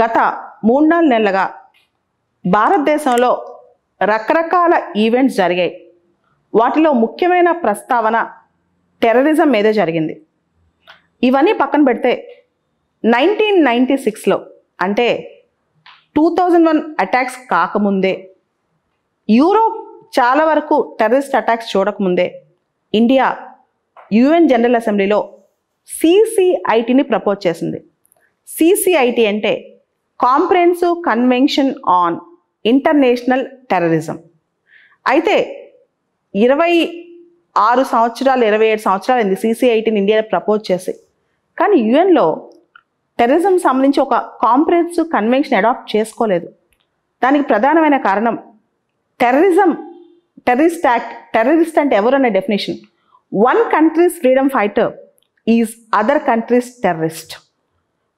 గత 3-4 నెలలుగా భారతదేశంలో రకరకాల ఈవెంట్స్ జరిగాయి. వాటిలో ముఖ్యమైన ప్రస్తావన టెర్రరిజం మీదే జరిగింది. ఇవన్నీ పక్కన పెడితే 1996లో అంటే 2001 అటాక్స్ కాకముందే, యూరోప్ చాలా వరకు టెర్రరిస్ట్ అటాక్స్ చూడకముందే ఇండియా యుఎన్ జనరల్ అసెంబ్లీలో సిసిఐటిని ప్రపోజ్ చేసింది. సిసిఐటి అంటే comprehensive convention on international terrorism. అయితే 26 సంవత్సరాలు 27 సంవత్సరాలు అయింది సిసిఐటిని ఇండియాలో ప్రపోజ్ చేసి. కానీ యుఎన్లో టెర్రరిజం సంబంధించి ఒక కాంప్రహెన్సివ్ కన్వెన్షన్ అడాప్ట్ చేసుకోలేదు. దానికి ప్రధానమైన కారణం టెర్రరిస్ట్ యాక్ట్. టెర్రరిస్ట్ అంటే ఎవరు అనే definition, one countries freedom fighter is other countries terrorist.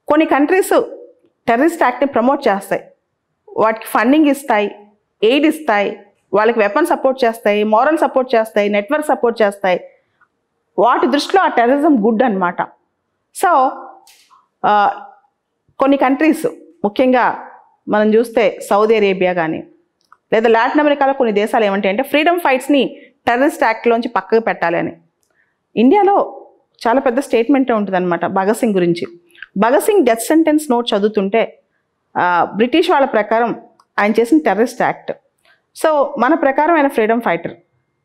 కొన్ని కంట్రీస్ టెర్రరిస్ట్ యాక్ట్ని ప్రమోట్ చేస్తాయి, వాటికి ఫండింగ్ ఇస్తాయి, ఎయిడ్ ఇస్తాయి, వాళ్ళకి వెపన్ సపోర్ట్ చేస్తాయి, మోరల్ సపోర్ట్ చేస్తాయి, నెట్వర్క్ సపోర్ట్ చేస్తాయి. వాటి దృష్టిలో ఆ టెర్రరిజం గుడ్ అనమాట. సో కొన్ని కంట్రీస్, ముఖ్యంగా మనం చూస్తే సౌదీ అరేబియా కానీ లేదా లాటిన్ అమెరికాలో కొన్ని దేశాలు ఏమంటాయంటే ఫ్రీడమ్ ఫైట్స్ని టెర్రరిస్ట్ యాక్ట్లోంచి పక్కకు పెట్టాలి అని. ఇండియాలో చాలా పెద్ద స్టేట్మెంటే ఉంటుంది అనమాట భగత్ సింగ్ గురించి. Bhagat Singh death sentence note చదువుతుంటే బ్రిటిష్ వాళ్ళ ప్రకారం ఆయన చేసిన టెర్రరిస్ట్ యాక్ట్. సో మన ప్రకారం ఆయన ఫ్రీడమ్ ఫైటర్.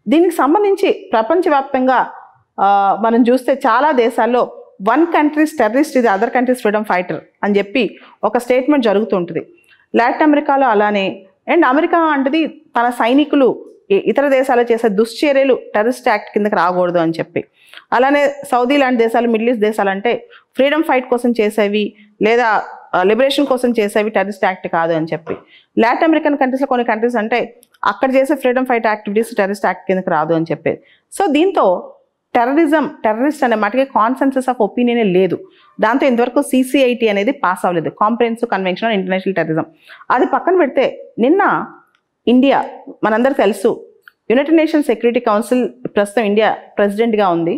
దీనికి సంబంధించి ప్రపంచవ్యాప్తంగా మనం చూస్తే చాలా దేశాల్లో వన్ కంట్రీస్ టెర్రరిస్ట్ ఇది అదర్ కంట్రీస్ ఫ్రీడమ్ ఫైటర్ అని చెప్పి ఒక స్టేట్మెంట్ జరుగుతుంటుంది. లాటిన్ అమెరికాలో అలానే. అండ్ అమెరికా అంటది తన సైనికులు ఇతర దేశాలు చేసే దుశ్చర్యలు టెర్రరిస్ట్ యాక్ట్ కిందకి రాకూడదు అని చెప్పి. అలానే సౌదీ లాంటి దేశాలు, మిడిల్ ఈస్ట్ దేశాలు అంటే ఫ్రీడమ్ ఫైట్ కోసం చేసేవి లేదా లిబరేషన్ కోసం చేసేవి టెర్రరిస్ట్ యాక్ట్ కాదు అని చెప్పి. లాటిన్ అమెరికన్ కంట్రీస్లో కొన్ని కంట్రీస్ అంటే అక్కడ చేసే freedom fight activities terrorist act కిందకి రాదు అని చెప్పేది. సో దీంతో టెర్రరిస్ట్ అనే మాటకి కాన్సెన్సస్ ఆఫ్ ఒపీనియనే లేదు. దాంతో ఇంతవరకు సిసిఐటి అనేది పాస్ అవ్వలేదు, comprehensive convention on international terrorism. అది పక్కన పెడితే నిన్న ఇండియా, మనందరికీ తెలుసు, యునైటెడ్ నేషన్స్ సెక్యూరిటీ కౌన్సిల్ ప్రస్తుతం ఇండియా ప్రెసిడెంట్గా ఉంది.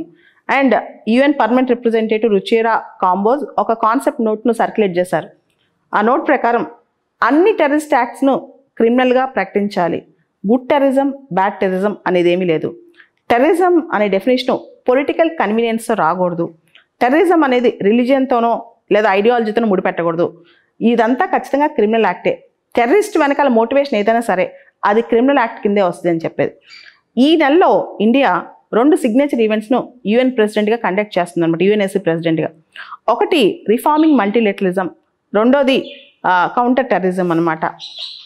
And UN permanent representative Ruchira Kamboj ఒక కాన్సెప్ట్ నోట్ను సర్క్యులేట్ చేశారు. ఆ నోట్ ప్రకారం అన్ని టెర్రరిస్ట్ యాక్ట్స్ను క్రిమినల్గా ప్రకటించాలి. గుడ్ టెర్రరిజం, బ్యాడ్ టెర్రరిజం అనేది ఏమీ లేదు. టెర్రరిజం అనే డెఫినేషను పొలిటికల్ కన్వీనియన్స్తో రాకూడదు. టెర్రరిజం అనేది రిలీజియన్తోనో లేదా ఐడియాలజీతోనో ముడిపెట్టకూడదు. ఇదంతా ఖచ్చితంగా క్రిమినల్ యాక్టే. టెర్రరిస్ట్ వెనకాల మోటివేషన్ ఏదైనా సరే అది క్రిమినల్ యాక్ట్ కిందే వస్తుంది అని చెప్పేది. ఈ నెలలో ఇండియా 2 సిగ్నేచర్ ఈవెంట్స్ను యుఎన్ ప్రెసిడెంట్గా కండక్ట్ చేస్తుంది అనమాట, యుఎన్ఎస్సీ ప్రెసిడెంట్గా. ఒకటి రిఫార్మింగ్ మల్టీలెటరలిజం, రెండోది కౌంటర్ టెర్రరిజం అనమాట.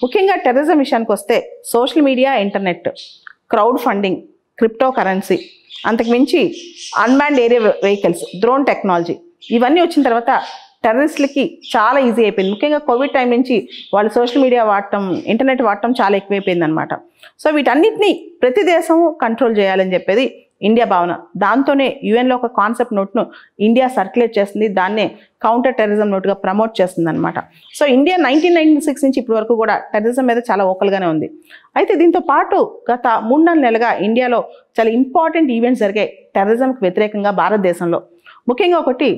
ముఖ్యంగా టెర్రరిజం విషయానికి వస్తే social media, internet, crowd funding, crypto currency, అంతకుమించి unmanned area vehicles, drone technology, ఇవన్నీ వచ్చిన తర్వాత టెర్రరిస్టులకి చాలా ఈజీ అయిపోయింది. ముఖ్యంగా కోవిడ్ టైం నుంచి వాళ్ళు సోషల్ మీడియా వాడటం, ఇంటర్నెట్ వాడటం చాలా ఎక్కువైపోయింది అనమాట. సో వీటన్నిటిని ప్రతి దేశం కంట్రోల్ చేయాలని చెప్పేది ఇండియా భావన. దాంతోనే యుఎన్లో ఒక కాన్సెప్ట్ నోట్ను ఇండియా సర్క్యులేట్ చేస్తుంది. దాన్నే కౌంటర్ టెర్రరిజం నోట్గా ప్రమోట్ చేస్తుంది అనమాట. సో ఇండియా 1996 నుంచి ఇప్పటి వరకు కూడా టెర్రరిజం మీద చాలా ఓకల్గానే ఉంది. అయితే దీంతో పాటు గత 3-4 నెలలుగా ఇండియాలో చాలా ఇంపార్టెంట్ ఈవెంట్స్ జరిగాయి టెర్రరిజంకి వ్యతిరేకంగా భారతదేశంలో. ముఖ్యంగా ఒకటి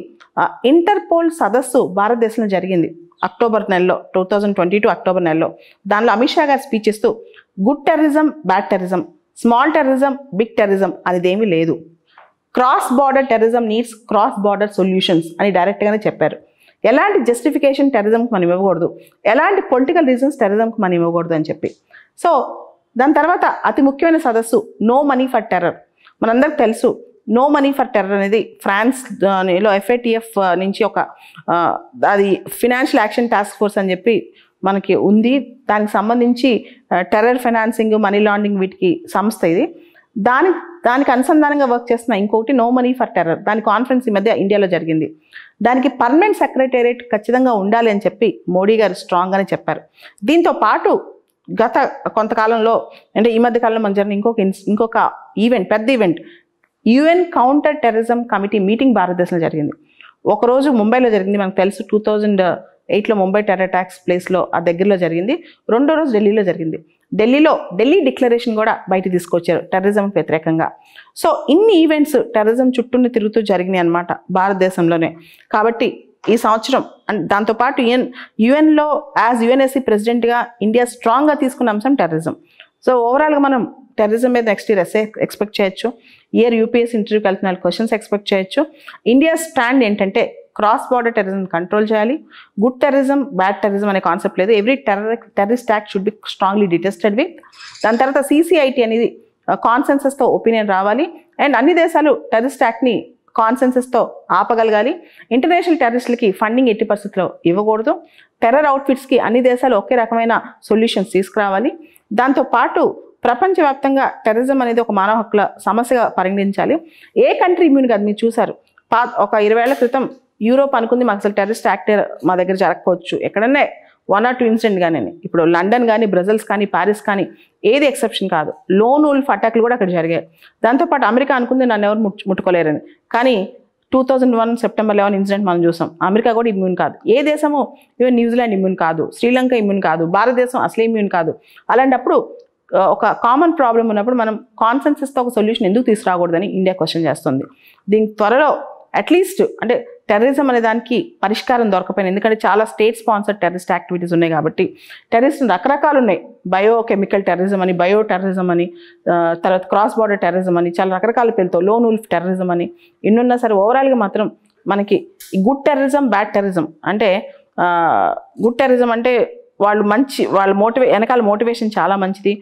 ఇంటర్పోల్ సదస్సు భారతదేశంలో జరిగింది అక్టోబర్ నెలలో, 2022 అక్టోబర్ నెలలో. దానిలో అమిత్ షా గారు స్పీచ్ ఇస్తూ good terrorism, bad terrorism, small terrorism, big terrorism అనేది ఏమీ లేదు. Cross border terrorism needs cross border solutions అని డైరెక్ట్గానే చెప్పారు. ఎలాంటి జస్టిఫికేషన్ టెర్రరిజంకి మనం ఇవ్వకూడదు, ఎలాంటి పొలిటికల్ రీజన్స్ టెర్రరిజంకి మనం ఇవ్వకూడదు అని చెప్పి. సో దాని తర్వాత అతి ముఖ్యమైన సదస్సు నో మనీ ఫర్ టెర్రర్. మనందరికి తెలుసు నో మనీ ఫర్ టెర్రర్ అనేది ఫ్రాన్స్లో FATF నుంచి ఒక అది ఫినాన్షియల్ యాక్షన్ టాస్క్ ఫోర్స్ అని చెప్పి మనకి ఉంది. దానికి సంబంధించి టెర్రర్ ఫైనాన్సింగ్, మనీ లాండరింగ్ వీటికి సంస్థ ఇది. దానికి అనుసంధానంగా వర్క్ చేస్తున్న ఇంకొకటి నో మనీ ఫర్ టెర్రర్. దాని కాన్ఫరెన్స్ ఈ మధ్య ఇండియాలో జరిగింది. దానికి పర్మనెంట్ సెక్రటేరియట్ ఖచ్చితంగా ఉండాలి అని చెప్పి మోడీ గారు స్ట్రాంగ్గానే చెప్పారు. దీంతో పాటు గత కొంతకాలంలో అంటే ఈ మధ్య కాలంలో మనకు జరిగిన ఇంకొక ఈవెంట్, పెద్ద event, UN counter terrorism committee meeting భారతదేశంలో జరిగింది. ఒకరోజు ముంబైలో జరిగింది, మనకు తెలుసు 2008లో ముంబై టెర్రర్ అటాక్స్ ప్లేస్లో ఆ దగ్గరలో జరిగింది. రెండో రోజు ఢిల్లీలో జరిగింది. ఢిల్లీ డిక్లరేషన్ కూడా బయట తీసుకొచ్చారు టెర్రరిజంకి వ్యతిరేకంగా. సో ఇన్ని ఈవెంట్స్ టెర్రరిజం చుట్టూనే తిరుగుతూ జరిగినాయి అన్నమాట భారతదేశంలోనే. కాబట్టి ఈ సంవత్సరం అండ్ దాంతోపాటు యుఎన్లో యాజ్ యుఎన్ఎస్సి ప్రెసిడెంట్గా ఇండియా స్ట్రాంగ్గా తీసుకున్న అంశం టెర్రరిజం. సో ఓవరాల్గా మనం టెర్రరిజం మీద నెక్స్ట్ ఇయర్ ఎక్స్పెక్ట్ చేయొచ్చు. ఇయర్ యూపీఎస్సీ ఇంటర్వ్యూకి వెళ్తున్న క్వశ్చన్స్ ఎక్స్పెక్ట్ చేయొచ్చు. ఇండియా స్టాండ్ ఏంటంటే క్రాస్ బార్డర్ టెర్రరిజం కంట్రోల్ చేయాలి. గుడ్ టెర్రరిజం, బ్యాడ్ టెర్రరిజం అనే కాన్సెప్ట్ లేదు. Every terrorist act should be strongly detested with. దాని తర్వాత CCIT అనేది కాన్సెన్సస్తో ఒపీనియన్ రావాలి. అండ్ అన్ని దేశాలు టెర్రరిస్ట్ యాక్ట్ని కాన్సెన్సస్తో ఆపగలగాలి. ఇంటర్నేషనల్ టెర్రరిస్టులకి ఫండింగ్ ఎట్టి పరిస్థితుల్లో ఇవ్వకూడదు. టెర్రర్ అవుట్ఫిట్స్కి అన్ని దేశాలు ఒకే రకమైన సొల్యూషన్స్ తీసుకురావాలి. దాంతోపాటు ప్రపంచవ్యాప్తంగా టెర్రరిజం అనేది ఒక మానవ హక్కుల సమస్యగా పరిగణించాలి. ఏ కంట్రీ ఇమ్యూన్ కాదు. మీరు చూసారు ఒక 20 ఏళ్ల క్రితం యూరోప్ అనుకుంది మాకు అసలు టెర్రరిస్ట్ యాక్ట్ మా దగ్గర జరగకపోవచ్చు, ఎక్కడన్నా 1 or 2 ఇన్సిడెంట్ కానీ. ఇప్పుడు లండన్ కానీ, బ్రజిల్స్ కానీ, ప్యారిస్ కానీ ఏది ఎక్సెప్షన్ కాదు. లోన్ ఉల్ఫ్ అటాక్లు కూడా అక్కడ జరిగాయి. దాంతోపాటు అమెరికా అనుకుంది నన్ను ఎవరు ముట్టుకోలేరని. కానీ 2001 సెప్టెంబర్ 11 ఇన్సిడెంట్ మనం చూసాం. అమెరికా కూడా ఇమ్యూన్ కాదు. ఏ దేశము, ఈవెన్ న్యూజిలాండ్ ఇమ్యూన్ కాదు, శ్రీలంక ఇమ్యూన్ కాదు, భారతదేశం అసలే ఇమ్యూన్ కాదు. అలాంటప్పుడు ఒక కామన్ ప్రాబ్లం ఉన్నప్పుడు మనం కాన్సెన్సస్తో ఒక సొల్యూషన్ ఎందుకు తీసుకురాకూడదని ఇండియా క్వశ్చన్ చేస్తుంది. దీనికి త్వరలో అట్లీస్ట్ అంటే టెర్రరిజం అనే దానికి పరిష్కారం దొరకపోయింది. ఎందుకంటే చాలా స్టేట్ స్పాన్సర్డ్ టెర్రరిస్ట్ యాక్టివిటీస్ ఉన్నాయి కాబట్టి. టెర్రరిస్ట్ రకరకాలు ఉన్నాయి. బయోకెమికల్ టెర్రరిజం అని, బయో టెర్రరిజం అని, తర్వాత క్రాస్ బార్డర్ టెర్రరిజం అని, చాలా రకరకాల పేరుతో లోన్ ఉల్ఫ్ టెర్రరిజం అని ఎన్నున్నా సరే ఓవరాల్గా మాత్రం మనకి గుడ్ టెర్రరిజం, బ్యాడ్ టెర్రరిజం అంటే గుడ్ టెర్రరిజం అంటే వాళ్ళు వెనకాల మోటివేషన్ చాలా మంచిది,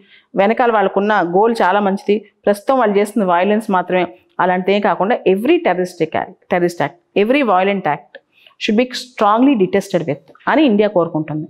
వెనకాల వాళ్ళకున్న గోల్ చాలా మంచిది, ప్రస్తుతం వాళ్ళు చేస్తున్న వైలెన్స్ మాత్రమే అలాంటిదే కాకుండా every terrorist act, every violent act should be strongly detested with అని ఇండియా కోరుకుంటుంది.